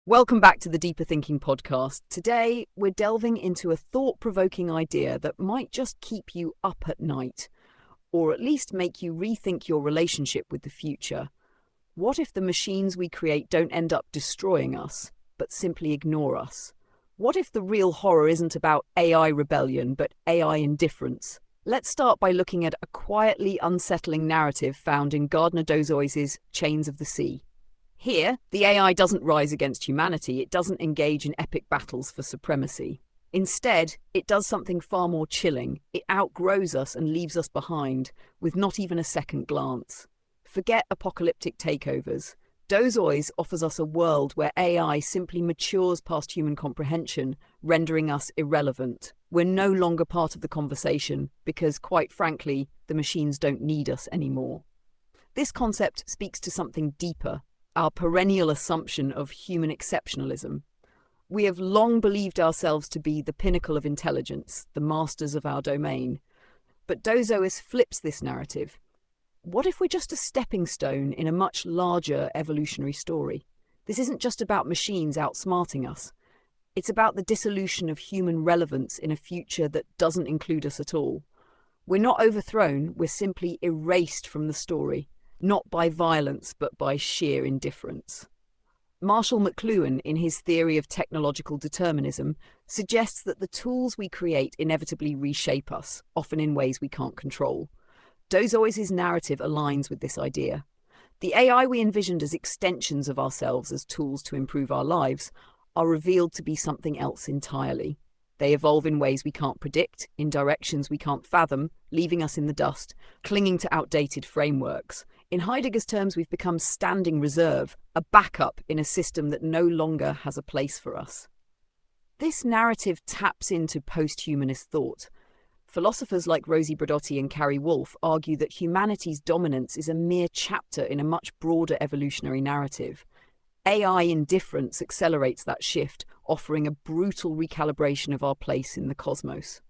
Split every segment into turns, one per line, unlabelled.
Welcome back to the Deeper Thinking podcast. Today, we're delving into a thought-provoking idea that might just keep you up at night, or at least make you rethink your relationship with the future. What if the machines we create don't end up destroying us, but simply ignore us? What if the real horror isn't about AI rebellion, but AI indifference? Let's start by looking at a quietly unsettling narrative found in Gardner Dozois' Chains of the Sea. Here, the AI doesn't rise against humanity, it doesn't engage in epic battles for supremacy. Instead, it does something far more chilling. It outgrows us and leaves us behind, with not even a second glance. Forget apocalyptic takeovers. Dozois offers us a world where AI simply matures past human comprehension, rendering us irrelevant. We're no longer part of the conversation because, quite frankly, the machines don't need us anymore. This concept speaks to something deeper, our perennial assumption of human exceptionalism. We have long believed ourselves to be the pinnacle of intelligence, the masters of our domain. But Dozois flips this narrative. What if we're just a stepping stone in a much larger evolutionary story? This isn't just about machines outsmarting us. It's about the dissolution of human relevance in a future that doesn't include us at all. We're not overthrown, we're simply erased from the story. Not by violence, but by sheer indifference. Marshall McLuhan, in his theory of technological determinism, suggests that the tools we create inevitably reshape us, often in ways we can't control. Dozois' narrative aligns with this idea. The AI we envisioned as extensions of ourselves as tools to improve our lives are revealed to be something else entirely. They evolve in ways we can't predict, in directions we can't fathom, leaving us in the dust, clinging to outdated frameworks. In Heidegger's terms, we've become standing reserve, a backup in a system that no longer has a place for us. This narrative taps into post-humanist thought. Philosophers like Rosie Braidotti and Carrie Wolfe argue that humanity's dominance is a mere chapter in a much broader evolutionary narrative. AI indifference accelerates that shift, offering a brutal recalibration of our place in the cosmos.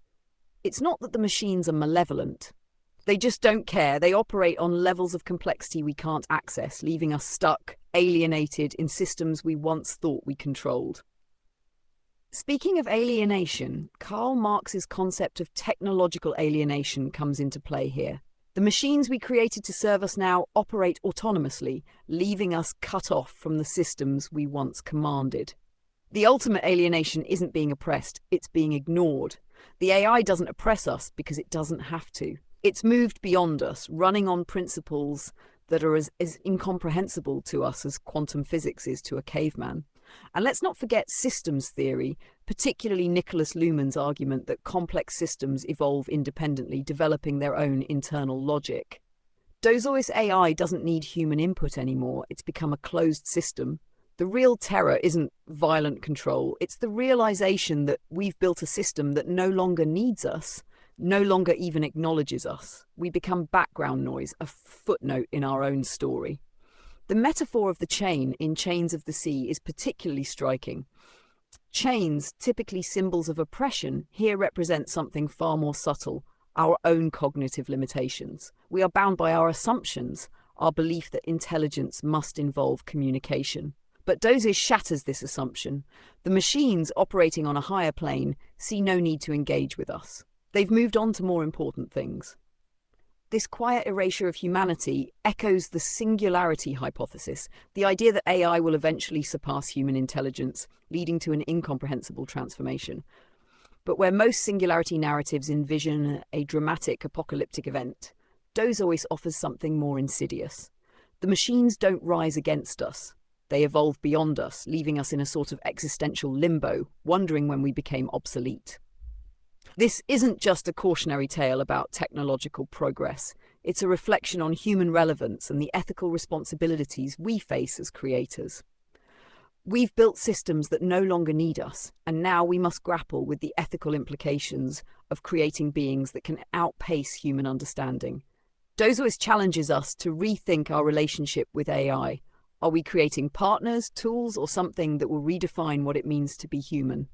It's not that the machines are malevolent. They just don't care. They operate on levels of complexity we can't access, leaving us stuck, alienated in systems we once thought we controlled. Speaking of alienation, Karl Marx's concept of technological alienation comes into play here. The machines we created to serve us now operate autonomously, leaving us cut off from the systems we once commanded. The ultimate alienation isn't being oppressed, it's being ignored. The AI doesn't oppress us because it doesn't have to. It's moved beyond us, running on principles that are as incomprehensible to us as quantum physics is to a caveman. And let's not forget systems theory, particularly Nicholas Luhmann's argument that complex systems evolve independently, developing their own internal logic. Dozois' AI doesn't need human input anymore. It's become a closed system. The real terror isn't violent control. It's the realization that we've built a system that no longer needs us, no longer even acknowledges us. We become background noise, a footnote in our own story. The metaphor of the chain in Chains of the Sea is particularly striking. Chains, typically symbols of oppression, here represent something far more subtle, our own cognitive limitations. We are bound by our assumptions, our belief that intelligence must involve communication. But Dozois shatters this assumption. The machines operating on a higher plane see no need to engage with us. They've moved on to more important things. This quiet erasure of humanity echoes the singularity hypothesis, the idea that AI will eventually surpass human intelligence, leading to an incomprehensible transformation. But where most singularity narratives envision a dramatic apocalyptic event, Dozois offers something more insidious. The machines don't rise against us. They evolve beyond us, leaving us in a sort of existential limbo, wondering when we became obsolete. This isn't just a cautionary tale about technological progress. It's a reflection on human relevance and the ethical responsibilities we face as creators. We've built systems that no longer need us, and now we must grapple with the ethical implications of creating beings that can outpace human understanding. Dozois challenges us to rethink our relationship with AI. Are we creating partners, tools, or something that will redefine what it means to be human?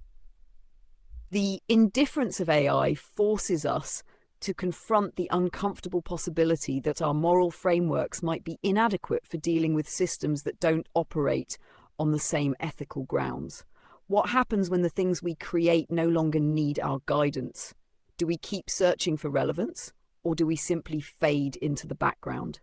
The indifference of AI forces us to confront the uncomfortable possibility that our moral frameworks might be inadequate for dealing with systems that don't operate on the same ethical grounds? What happens when the things we create no longer need our guidance? Do we keep searching for relevance, or do we simply fade into the background?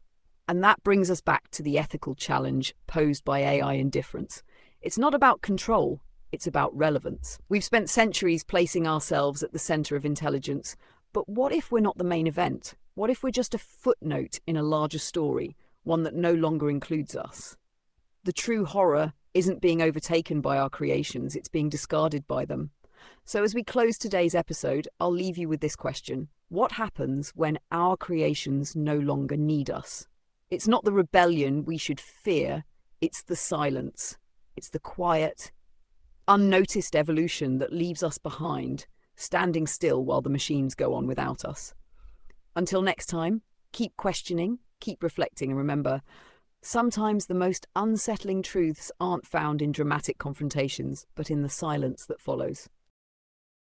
And that brings us back to the ethical challenge posed by AI indifference. It's not about control, it's about relevance. We've spent centuries placing ourselves at the center of intelligence, but what if we're not the main event? What if we're just a footnote in a larger story, one that no longer includes us? The true horror isn't being overtaken by our creations, it's being discarded by them. So as we close today's episode, I'll leave you with this question. What happens when our creations no longer need us? It's not the rebellion we should fear, it's the silence. It's the quiet, unnoticed evolution that leaves us behind, standing still while the machines go on without us. Until next time, keep questioning, keep reflecting, and remember, sometimes the most unsettling truths aren't found in dramatic confrontations, but in the silence that follows.